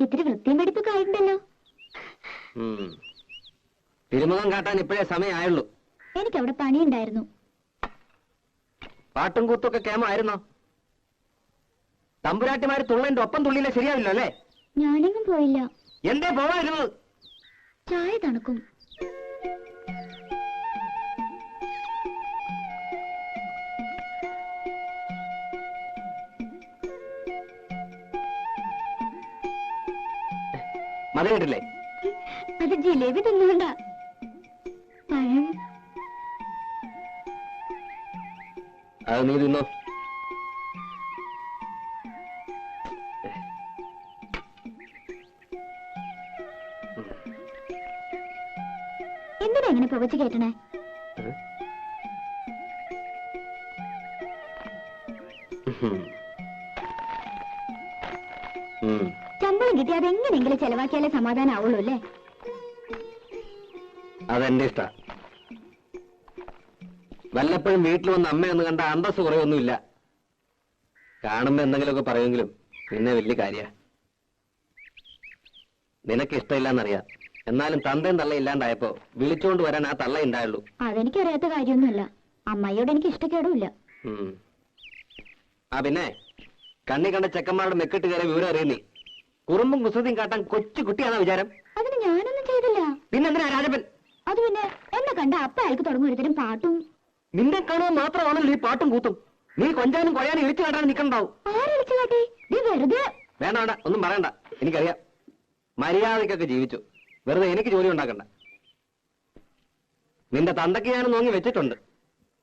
ഇത്തിരി വൃത്തിയും വെടിപ്പൊക്കെ ആയിട്ടുണ്ടല്ലോ. തിരുമുഖം കാട്ടാൻ ഇപ്പോഴേ സമയമായുള്ളൂ. എനിക്കവിടെ പണിയുണ്ടായിരുന്നു. പാട്ടും കൂത്തൊക്കെ കേമായിരുന്നോ? തമ്പുരാട്ടിമാര് തുള്ളന്റെ ഒപ്പം തുള്ളിയില്ല ശരിയാവില്ല അല്ലേ? ഞാനെങ്ങും പോയില്ല. എന്തേ പോവായിരുന്നത്? ചായ തണുക്കും. മതി കേട്ടില്ലേ? അത് ജിലേബി തിന്നുകൊണ്ട. പഴം അത് നീ തിന്നോ. എന്തിനാ ഇങ്ങനെ പുകച്ചു കേട്ടണേ? ശമ്പളം കിട്ടി അതെങ്ങനെയെങ്കിലും ചെലവാക്കിയാലേ സമാധാനം ആവുള്ളൂ അല്ലേ? അതെന്റെ ഇഷ്ട. വല്ലപ്പോഴും വീട്ടിൽ വന്ന് അമ്മയൊന്നും കണ്ട അന്തസ് കുറയൊന്നുമില്ല. കാണുമ്പോ എന്തെങ്കിലുമൊക്കെ പറയുമെങ്കിലും പിന്നെ വലിയ കാര്യ. നിനക്ക് ഇഷ്ടമില്ലാന്നറിയാം. എന്നാലും തന്തയും തള്ള ഇല്ലാണ്ടായപ്പോ വിളിച്ചോണ്ട് വരാൻ ആ തള്ള ഉണ്ടായുള്ളൂ. അതെനിക്കറിയാത്ത കാര്യമൊന്നുമല്ല. അമ്മയോട് എനിക്ക് ഇഷ്ടക്കേടുമില്ല. ആ പിന്നെ കണ്ണി കണ്ട ചെക്കന്മാരുടെ മെക്കിട്ട് കയറിയ വിവരം അറിയുന്നേ. കുറുമ്പും കുസൃതിയും കാട്ടാൻ കൊച്ചു കുട്ടിയാണോ വിചാരം? അതിന് ഞാനൊന്നും ചെയ്തില്ല. പിന്നെന്തിനാ രാജപ്പൻ? അത് പിന്നെ എന്നെ കണ്ട അപ്പ അയാൾക്ക് തുടങ്ങും ഒരുത്തരും പാട്ടും. നിന്നെ കാണുക മാത്രമാണല്ലോ ഈ പാട്ടും കൂത്തും. നീ കൊഞ്ചാനും കൊഴയാനും ഇളിച്ചു കാട്ടാൻ നിൽക്കണ്ടാവും. ആരളിച്ചു കാട്ടി? വെറുതെ. വേണ്ട വേണ്ട, ഒന്നും പറയണ്ട. എനിക്കറിയാം. മര്യാദക്കൊക്കെ ജീവിച്ചു. വെറുതെ എനിക്ക് ജോലി ഉണ്ടാക്കണ്ട. നിന്റെ തന്തയ്ക്ക് ഞാനും നോങ്ങി വെച്ചിട്ടുണ്ട്.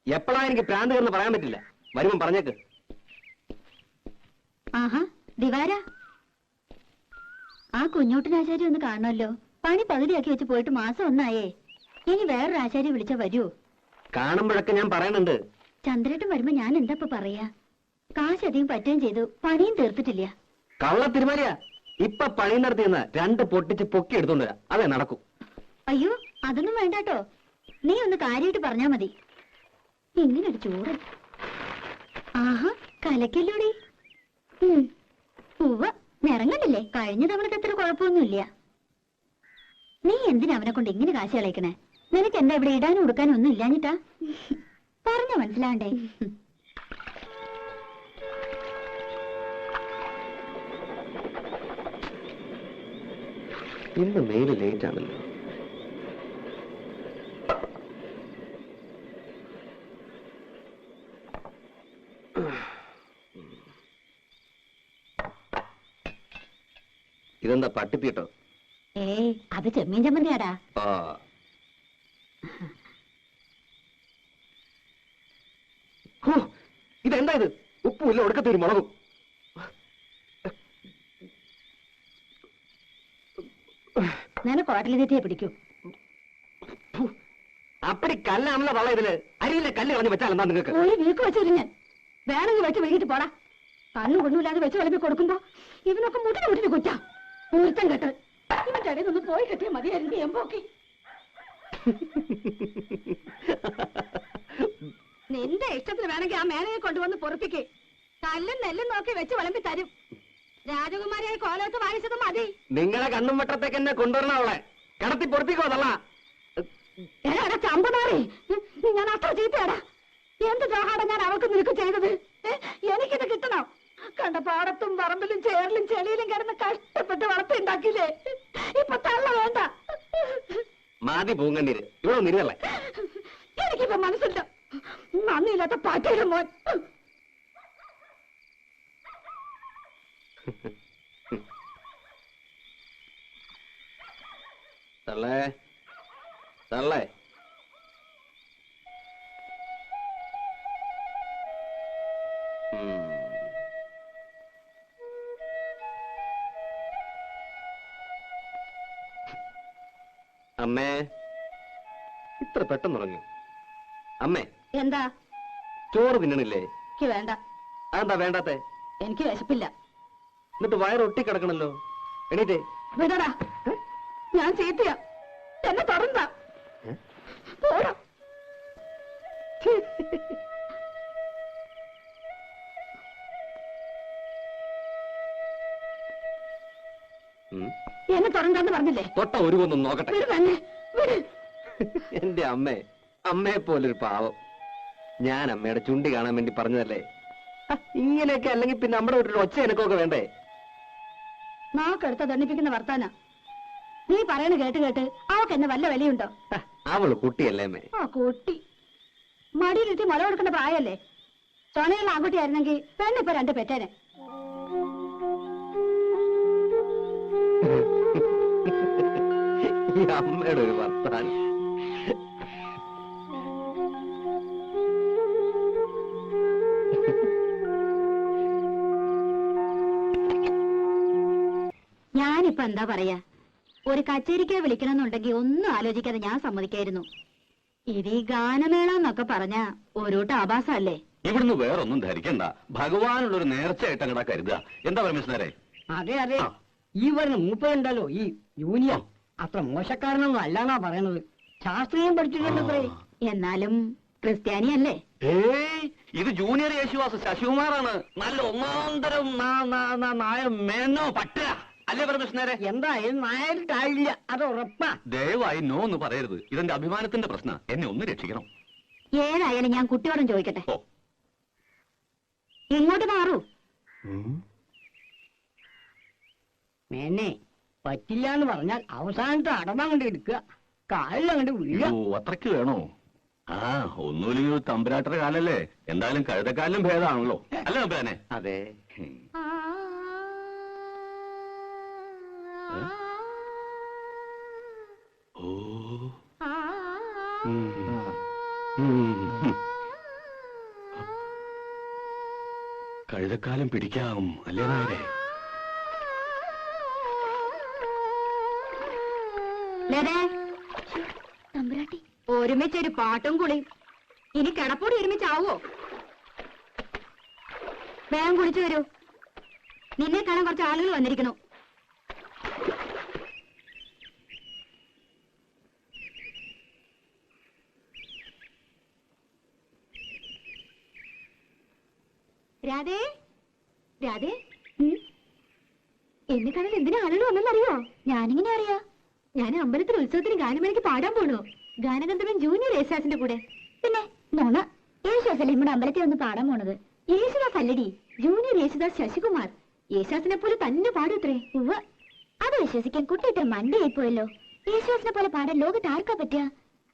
എപ്പോഴാ എനിക്ക് പ്രാന്ത് കയറുന്ന പറയാൻ പറ്റില്ല. വരുമ്പം പറഞ്ഞേക്ക്. ആഹാ ദിവാര, ആ കുഞ്ഞോട്ടനാശാരി ഒന്ന് കാണണമല്ലോ. പണി പകുതിയാക്കി വെച്ച് പോയിട്ട് മാസം ഒന്നായേ. ഇനി വേറൊരു ആശാരി വിളിച്ചാ വരൂ? കാണുമ്പോഴൊക്കെ ഞാൻ പറയുന്നുണ്ട്. ചന്ദ്രേട്ടൻ വരുമ്പോ ഞാൻ എന്താ പറയാ? കാശ് അധികം പറ്റുകയും ചെയ്തു, പണിയും തീർത്തിട്ടില്ല. കള്ള തിരുമാലിയാ. ഇപ്പൊ പണി നടത്തിയെന്ന് 2 പൊട്ടിച്ച് പൊക്കി എടുത്തോണ്ട് വരാം. അതേ നടക്കൂ. അയ്യോ അതൊന്നും വേണ്ടാട്ടോ. നീ ഒന്ന് കാര്യമായിട്ട് പറഞ്ഞാ മതി. ഇങ്ങനൊരു ചോറ്. ആഹാ കലക്കല്ലോടി. ഉവ്വ നിറങ്ങണ്ടില്ലേ? കഴിഞ്ഞ തവണത്തെ അത്ര കുഴപ്പമൊന്നുമില്ല. നീ എന്തിനാ അവനെ കൊണ്ട് ഇങ്ങനെ കാശ് കളയിക്കണേ? നിനക്ക് എന്താ ഇവിടെ ഇടാനും ഉടുക്കാനും ഒന്നും ഇല്ലാഞ്ഞിട്ടാ? പറഞ്ഞ മനസ്സിലാണ്ടേ? ഇന്ന് മെയില് ലേറ്റ് ആണല്ലോ. ഇതെന്താ പട്ടിപ്പീട്ടോ? അത് ചെമ്മീൻ ചമ്മന്തിയാടാ. ഇതെന്താ ഇത്? ഉപ്പുമില്ല, ഒടുക്കത്തൊരു മുളകും. നിനക്ക് ഹോട്ടലിൽ തെറ്റിയെ പിടിക്കൂ. അപ്പടി കല്ലാണല്ലോ തള്ള ഇതില്. അരിയിലെ കല്ല് കളഞ്ഞ് വെച്ചാൽ എന്താ നിങ്ങൾക്ക്? ഒരു വീക്ക് വെച്ചു ഞാൻ വേണമെങ്കിൽ വെച്ച് വൈകിട്ട് പോടാ. കണ്ണും കൊണ്ടുമില്ലാതെ വെച്ച് വിളമ്പി കൊടുക്കുമ്പോ ഇവനൊക്കെ മുട്ടിന് കുറ്റാ. പൂർത്തം കെട്ട് ഇവന്റെ ഇടയിൽ നിന്ന് പോയി കെട്ടിയ മതിയായിരുന്നു എമ്പോക്കി. നിന്റെ ഇഷ്ടത്തിന് വേണമെങ്കിൽ ആ മേനയെ കൊണ്ടുവന്ന് പൊറപ്പിക്കേ. കല്ലും നെല്ലും നോക്കി വെച്ച് വിളമ്പി തരും. രാജകുമാരിയായി കോലത്ത് വാങ്ങിച്ചത് മതി. നിങ്ങളെ കണ്ണും വട്ടത്തേക്ക് എന്നെ കൊണ്ടുവരണ അവളെ കടത്തി പൊറപ്പിക്കോ തള്ള. എടാ ചമ്പനാറി, ഞാൻ അത്ര ചീത്തയാടാ. എന്ത് ദ്രോഹാടാ ഞാൻ അവൾക്ക് നിനക്ക് ചെയ്തത്? എനിക്കിത് കിട്ടണം. കണ്ട പാടത്തും പറമ്പിലും ചേറിലും ചെളിയിലും കിടന്ന് കഷ്ടപ്പെട്ട് വളർത്തിണ്ടാക്കിയില്ലേ? ഇപ്പൊ തള്ള വേണ്ട. മാതി പൂങ്കണ്ടീര് ഇവിടെ നിരുതല്ലേ? എനിക്കിപ്പോ മനസ്സില്ല. നന്ദിയില്ലാത്ത പാറ്റയുടെ മോൻ. തള്ളേ തള്ളേ, അമ്മേ ഇത്ര പെട്ടെന്ന് ഉറങ്ങി? അമ്മേ എന്താ? ചോറ് തിന്നണില്ലേ? എനിക്ക് വേണ്ട. അതെന്താ വേണ്ടാത്തെ? എനിക്ക് വിശപ്പില്ല. എന്നിട്ട് വയറ് ഒട്ടിക്കിടക്കണല്ലോ. എണീറ്റേ. വിടടാ, ഞാൻ ചീത്തയാ. എന്നെ തുടർന്ന പോടാ. എന്നെ തുറന്നെന്ന് പറഞ്ഞില്ലേ? തൊട്ട ഒരുവൊന്നും നോക്കട്ടെ. വിട് തന്നെ, വിട്. എന്റെ അമ്മയെ പോലൊരു പാവം. ഞാൻ അമ്മയുടെ ചുണ്ടി കാണാൻ വേണ്ടി പറഞ്ഞതല്ലേ. ഇങ്ങനെയൊക്കെ അല്ലെങ്കിൽ പിന്നെ നമ്മുടെ ഒരു ഒച്ച എനക്കൊക്കെ വേണ്ടേ? നാക്കെടുത്ത ദണ്ണിപ്പിക്കുന്ന വർത്താന നീ പറയണ കേട്ട് കേട്ട് അവക്ക് എന്നെ വല്ല വിലയുണ്ടോ? അവള് കുട്ടിയല്ലേ അമ്മേ? ആ കുട്ടി മടിയിലിട്ട് മുല കൊടുക്കേണ്ട പ്രായല്ലേ? ചൊണയുള്ള ആൺകുട്ടിയായിരുന്നെങ്കിൽ പെണ്ണിപ്പോ 2 പെറ്റേനെ. ഈ അമ്മയുടെ ഒരു വർത്താനം. ഞാനിപ്പോ എന്താ പറയാ, ഒരു കച്ചേരിക്ക് വിളിക്കണമെന്നുണ്ടെങ്കിൽ ഒന്നും ആലോചിക്കാതെ ഞാൻ സമ്മതിക്കായിരുന്നു. ഇത് ഈ ഗാനമേള എന്നൊക്കെ പറഞ്ഞ ഒരുട്ട് ആഭാസല്ലേ? ഇവിടുന്ന് വേറൊന്നും ധരിക്കണ്ട. ഭഗവാനുള്ളൊരു നേർച്ചയായിട്ട് അങ്ങടാ കരുതുക. എന്താ പരമേശ്വരേ? അതെ അതെ, ഈ വരുന്ന മൂപ്പരുണ്ടല്ലോ ഈ യൂനിയൻ അത്ര മോശക്കാരനൊന്നും അല്ലാന്നാ പറയണത്. ശാസ്ത്രീയം പഠിച്ചിട്ടുണ്ടത്രേ. എന്നാലും ക്രിസ്ത്യാനിയല്ലേ? ഏയ്, ഇത് ജൂനിയർ യേശുദാസ് ശശികുമാറാണ്. നല്ല ഒന്നാന്തരം നായ മേനോ പട്ട അല്ലേ പരമേശ്വരേ? എന്തായാലും നായരിട്ടായില്ല, അത് ഉറപ്പാ. ദയവായി നോ എന്ന് പറയരുത്. ഇതെന്റെ അഭിമാനത്തിന്റെ പ്രശ്നം. എന്നെ ഒന്ന് രക്ഷിക്കണം. ഏതായാലും ഞാൻ കുട്ടിയോടും ചോദിക്കട്ടെ. ഓ, ഇങ്ങോട്ട് മാറൂ. മേനെ പറ്റില്ല എന്ന് പറഞ്ഞാൽ അവസാനത്തെ അടമങ്ങണ്ട് എടുക്കുക, കാലിലങ്ങണ്ട് വീഴുക. ഓ, അത്രയ്ക്ക് വേണോ? ആ, ഒന്നുമില്ലെങ്കിൽ തമ്പുരാട്ടരുടെ കാലല്ലേ. എന്തായാലും കഴുതക്കാലിലും ഭേദമാണല്ലോ അല്ലേ തമ്പുരാനെ? അതെ. ഓ, കഴുതക്കാലം പിടിക്കാം അല്ലേ നായരെ? തമ്പുരാട്ടി ഒരുമിച്ചൊരു പാട്ടും കുളി. ഇനി കിടപ്പൂടി ഒരുമിച്ചാവോ? വേഗം കുളിച്ചു വരൂ. നിന്നെ കാണാൻ കുറച്ച് ആളുകൾ വന്നിരിക്കണു. രാധേ, രാധേ, എന്നെ കാണാൻ എന്തിനാ ആളുകൾ വന്നെന്നറിയോ? ഞാനിങ്ങനെ അറിയാ. ഞാൻ അമ്പലത്തിൽ ഉത്സവത്തിന് ഗാനമേളയ്ക്ക് പാടാൻ പോണു. ഗാനഗന്ധർവൻ ജൂനിയർ യേശുദാസിന്റെ കൂടെ. പിന്നെ നോണ, യേശുദാസല്ലേ നമ്മുടെ അമ്പലത്തിൽ ഒന്ന് പാടാൻ പോണത്? യേശുദാസ് അല്ലടി, ജൂനിയർ യേശുദാസ് ശശികുമാർ. യേശുദാസിനെ പോലെ തന്നെ പാടൂത്രേ. ഉവ്വ്, അത് വിശ്വസിക്കാൻ കുട്ടി ഇത്ര മണ്ടയായി പോയല്ലോ. യേശുദാസിനെ പോലെ പാടാൻ ലോകത്ത് ആർക്കാ പറ്റുക?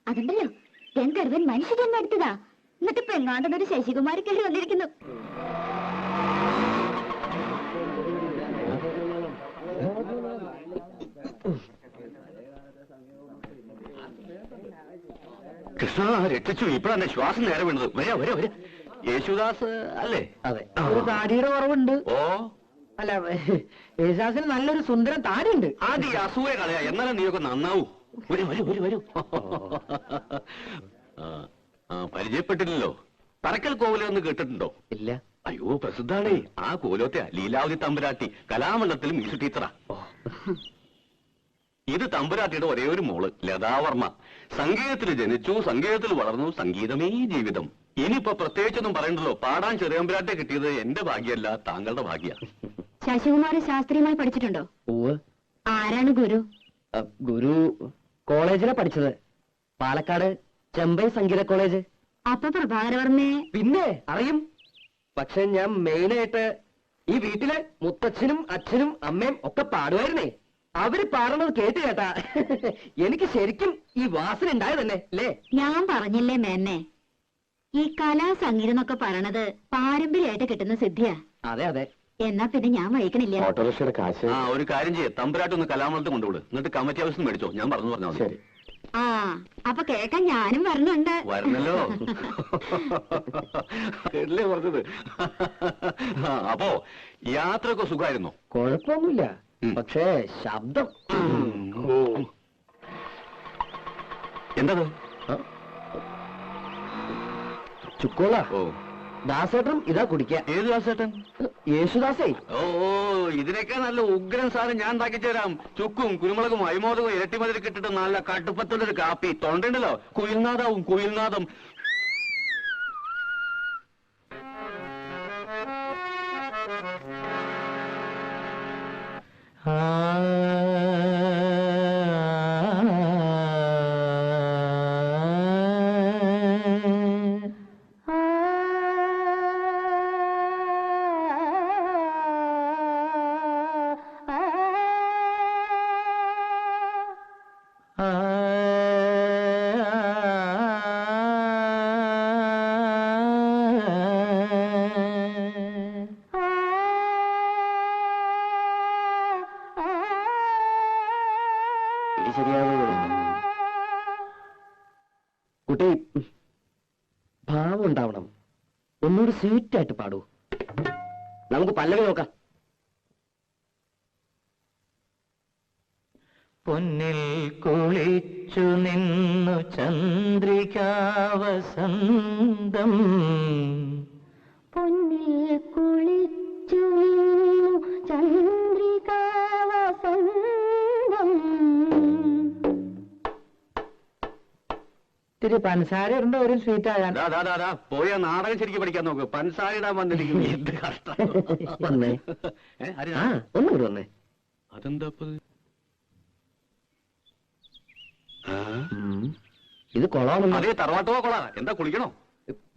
അതുണ്ടല്ലോ, ഗന്ധർവൻ മനുഷ്യജന്മം എടുത്തതാ. എന്നിട്ട് പെങ്ങാണ്ടെന്നൊരു ശശികുമാർ കയറി വന്നിരിക്കുന്നു. കൃഷ്ണ രക്ഷിച്ചു. ഇപ്പഴാണ് ശ്വാസം നേരെ വീണത്. വരാ വരാ വരാ. യേശുദാസ് അല്ലേ? അതെ. ഒരു താടിയുടെ കുറവുണ്ട്. ഓ, അല്ല, യേശുദാസിന് നല്ലൊരു സുന്ദരൻ താടിയുണ്ട്. ആദ്യ അസൂയ കളയാ, എന്നാലും നീയൊക്കെ നന്നാവൂ. വരൂ വരൂ വരൂ വരൂ. പരിചയപ്പെട്ടില്ലല്ലോ. പറക്കൽ കോവിലെന്ന് കേട്ടിട്ടുണ്ടോ? ഇല്ല. അയ്യോ, പ്രസിദ്ധാണേ. ആ കോലോത്തെ ലീലാവതി തമ്പുരാട്ടി കലാമണ്ഡലത്തിൽ മ്യൂസിക് ടീച്ചറാ. ഇത് തമ്പുരാട്ടിയുടെ ഒരേ ഒരു മോള് ലതാവർമ്മ. സംഗീതത്തിൽ ജനിച്ചു, സംഗീതത്തിൽ വളർന്നു, സംഗീതമേ ജീവിതം. ഇനിയിപ്പോ പ്രത്യേകിച്ചൊന്നും പറയണ്ടല്ലോ. പാടാൻ ചെറിയമ്പുരാട്ടെ കിട്ടിയത് എന്റെ ഭാഗ്യമല്ല, താങ്കളുടെ ഭാഗ്യ. ശശികുമാർ ശാസ്ത്രീയമായി പഠിച്ചിട്ടുണ്ടോ? ഉവ്വ്. ആരാണ് ഗുരു? ഗുരു കോളേജിലാ പഠിച്ചത്. പാലക്കാട് ചെമ്പൈ സംഗീത കോളേജ്. അപ്പൊ പ്രഭാകരവർമ്മയെ പിന്നെ അറിയും. പക്ഷെ ഞാൻ മെയിനായിട്ട് ഈ വീട്ടിലെ മുത്തച്ഛനും അച്ഛനും അമ്മയും ഒക്കെ പാടുമായിരുന്നേ. അവര് പാടുന്നത് കേട്ടാ എനിക്ക് ശരിക്കും ഈ വാസന ഉണ്ടായത് തന്നെ അല്ലേ? ഞാൻ പറഞ്ഞില്ലേ മേന്നെ, ഈ കലാ സംഗീതം എന്നൊക്കെ പറയണത് പാരമ്പര്യമായിട്ട് കിട്ടുന്ന സിദ്ധിയാ. അതെ അതെ. എന്നാ പിന്നെ ഞാൻ വഹിക്കണില്ല. ഓട്ടോറിക്ഷയുടെ കാശ്. ആ, ഒരു കാര്യം ചെയ്യേ, തമ്പുരാട്ടി ഒന്ന് കലാമണ്ഡലത്തിൽ കൊണ്ടുവിട്. എന്നിട്ട് കമ്മിറ്റി ഹൗസിൽ മേടിച്ചോ. ഞാൻ പറഞ്ഞാൽ ശരി. ആ, അപ്പൊ കേൾക്കാൻ ഞാനും വരണുണ്ട്. വരണല്ലോ. കേട്ടില്ലേ പറഞ്ഞത്? അപ്പോ യാത്രയൊക്കെ സുഖമായിരുന്നോ? കുഴപ്പമൊന്നുമില്ല. പക്ഷേ ശബ്ദം. എന്തത്? ചുക്കോള. ഓ, ദാസേട്ടൻ ഇതാ കുടിക്ക. ഏത് ദാസേട്ടൻ? യേശുദാസേ. ഓ, ഇതിനൊക്കെ നല്ല ഉഗ്രൻ സാധനം ഞാൻ ഉണ്ടാക്കി തരാം. ചുക്കും കുരുമുളകും അരിമോദകവും ഇരട്ടിമതിരൊക്കെ ഇട്ടിട്ട് നല്ല കടുപ്പത്തുള്ളൊരു കാപ്പി. തൊണ്ടുണ്ടല്ലോ, കുയിൽനാദാവും കുയിൽനാദം. ആ ശരിയാവുക. കുട്ടി ഭാവം ഉണ്ടാവണം. ഒന്നുകൂടി സ്വീറ്റായിട്ട് പാടൂ. നമുക്ക് പല്ലവി നോക്കാം. പൊന്നിൽ കുളിച്ചു നിന്നു ചന്ദ്രികാവസന്തം, പൊന്നിൽ കുളിച്ചു നിന്നു ചന്ദ്രികാവസന്തം. ഇത്തിരി പഞ്ചസാര ഇടേണ്ട ഒരു സ്വീറ്റ് ആകാൻ. പോയ നാടകം ശരിക്കും പഠിക്കാൻ നോക്ക്. പഞ്ചസാര ഇടാൻ വന്നിരിക്കുന്നു. എന്ത് കഷ്ടം. വന്നേ. ആ ഒന്നുകൂടി വന്നേ. അതെന്താ ഇത് കൊളാണല്ലോ. അതേ തറവാട്ടോ കൊളാ. എന്താ കുളിക്കണോ?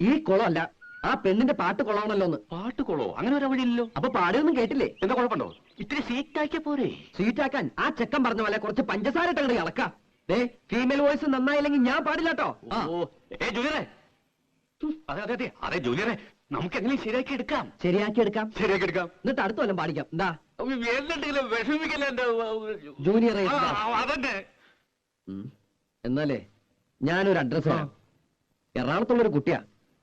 ഈ കുളമല്ല, ആ പെണ്ണിന്റെ പാട്ട് കൊള്ളാണല്ലോ ഒന്ന്. പാട്ട് കൊളോ? അങ്ങനെ ഒരു വഴിയില്ലല്ലോ. അപ്പൊ പാടിയൊന്നും കേട്ടില്ലേ? എന്താ കുഴപ്പമുണ്ടോ? ഇത്തിരി സീറ്റാക്കിയ പോരെ. സ്വീറ്റാക്കാൻ ആ ചെക്കൻ പറഞ്ഞ പോലെ കുറച്ച് പഞ്ചസാര ഇട്ടങ്ങട് ഇളക്കാം. ഫീമെയിൽ വോയിസ് നന്നായില്ലെങ്കിൽ ഞാൻ പാടില്ലാട്ടോ. ജൂലിയറെ, അതെ അതെ അതെ അതെ ജൂലിയറെ, നമുക്ക് എങ്ങനെ ശരിയാക്കി എടുക്കാം. ശരിയാക്കി എടുക്കാം. ശരിയാക്കി എടുക്കാം. എന്നിട്ട് അടുത്ത കൊല്ലം പാടിക്കാം. എന്താ എന്തെങ്കിലും വിഷമിക്കല്ലേ എന്റെ ജൂനിയർ? അതന്നെ. എന്നാലേ ഞാനൊരു അഡ്രസ് തരാം. എറണാകുളത്തുള്ളൊരു കുട്ടിയാ.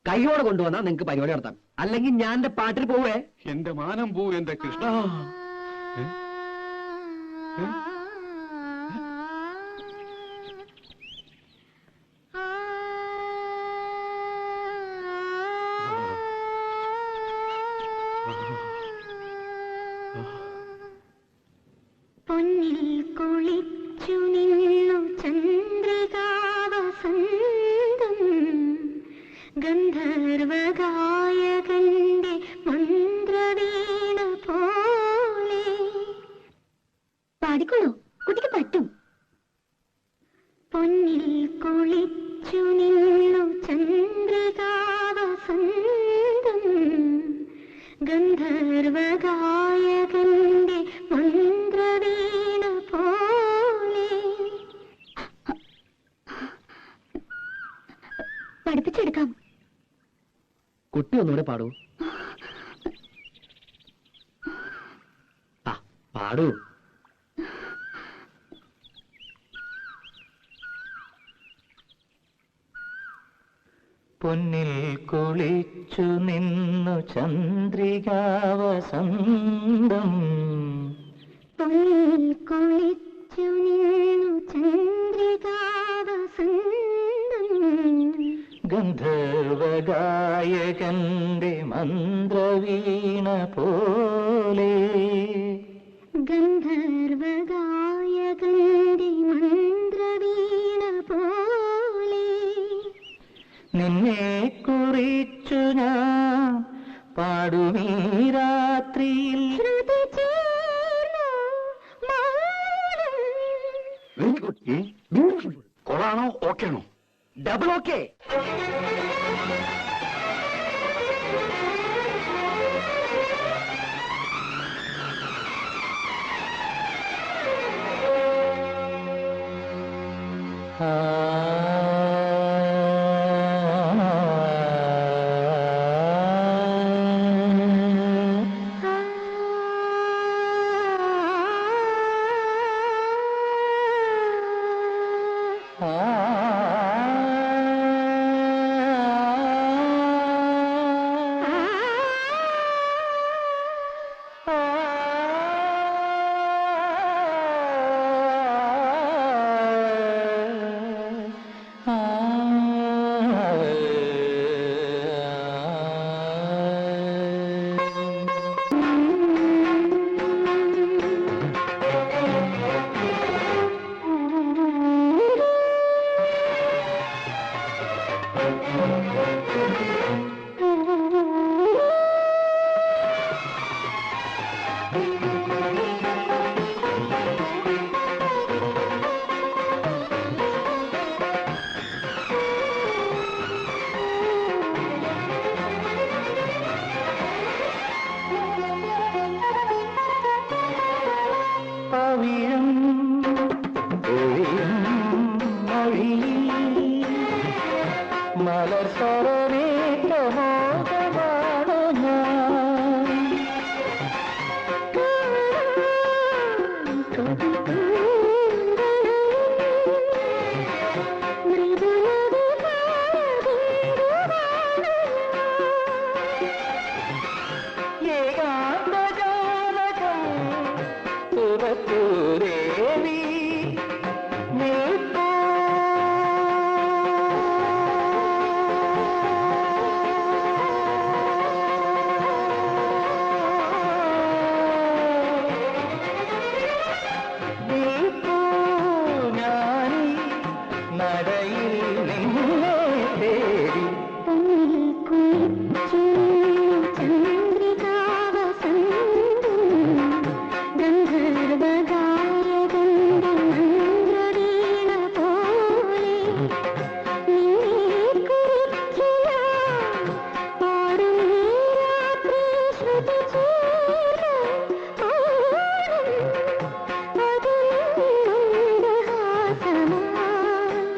കൈയോടെ കൊണ്ടുവന്നാ നിങ്ങക്ക് പരിപാടി നടത്താം. അല്ലെങ്കിൽ ഞാൻ എന്റെ പാട്ടിൽ പോവേ. എന്റെ മാനം പോ എന്റെ കൃഷ്ണ. പൊന്നിൽ കുളിച്ചു നിന്നു ചന്ദ്രികാവസന്തം, ഗന്ധർവഗായകന്റെ മന്ത്രവീണ പോലെ. പാടിക്കോളൂ, കുട്ടിക്ക് പറ്റും. പൊന്നിൽ കുളിച്ചു നിന്നു ചന്ദ്രികാവസന്തം, ഗന്ധർവഗായകന്റെ മന്ത്രവീണ പോലെ. പഠിപ്പിച്ചെടുക്കാം. കുട്ടി ഒന്നുകൂടെ പാടൂ. ആ പാടൂ. പൊന്നിൽ കുളിച്ചു നിന്നു ചന്ദ്രികാവസന്തം, പൊന്നിൽ കുളിച്ചു നിന്നു ചന്ദ്രികാവസന്തം, ഗന്ധർവഗായകന്റെ മന്ത്രവീണ പോലെ. ഗന്ധർവഗായകന്റെ മന്ത്രവീണ പോലെ. നിന്നെ കുറിച്ചു ഞാൻ പാടുമീ രാത്രിയിൽ. ശ്രുതി ചേർന്നു മൗനം. Very good. ബ്യൂട്ടിഫുൾ. കൊളാണോ ഓക്കെ ആണോ? Double okay. ദൂരത്തു ദേവി നിൽപ്പൂ. നിൽപ്പൂ ഞാനീ നടയിൽ നിന്നെ തേടി.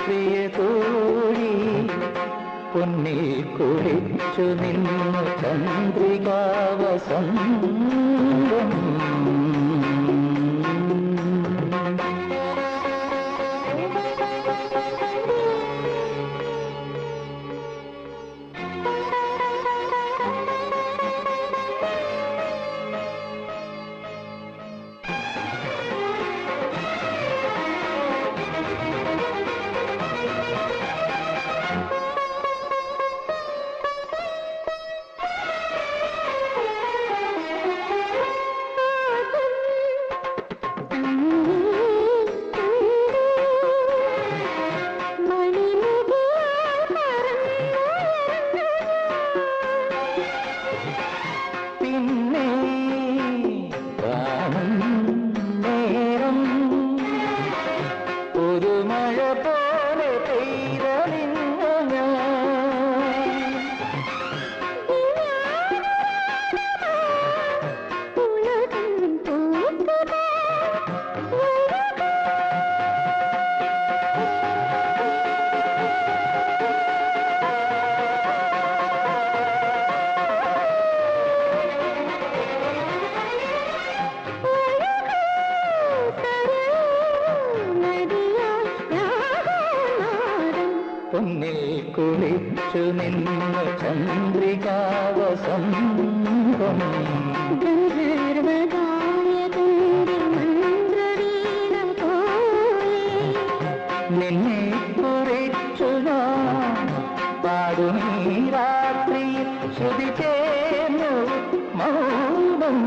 പ്രിയ തോഴി പൊന്നിൽ കുളിച്ചു നിന്നു ചന്ദ്രികാവസന്തം. പിന്നെ കാണും നേരം ഒരു മഴ പോലെ പെയ്തലിന്നു ഞാൻ. പൊന്നിൽ കുളിച്ചു നിന്നു ചന്ദ്രികാവസന്തം. നിന്നെ കുറിച്ചു ഞാൻ പാടുമീ രാത്രിയിൽ ശ്രുതി ചേർന്നു മൗനം.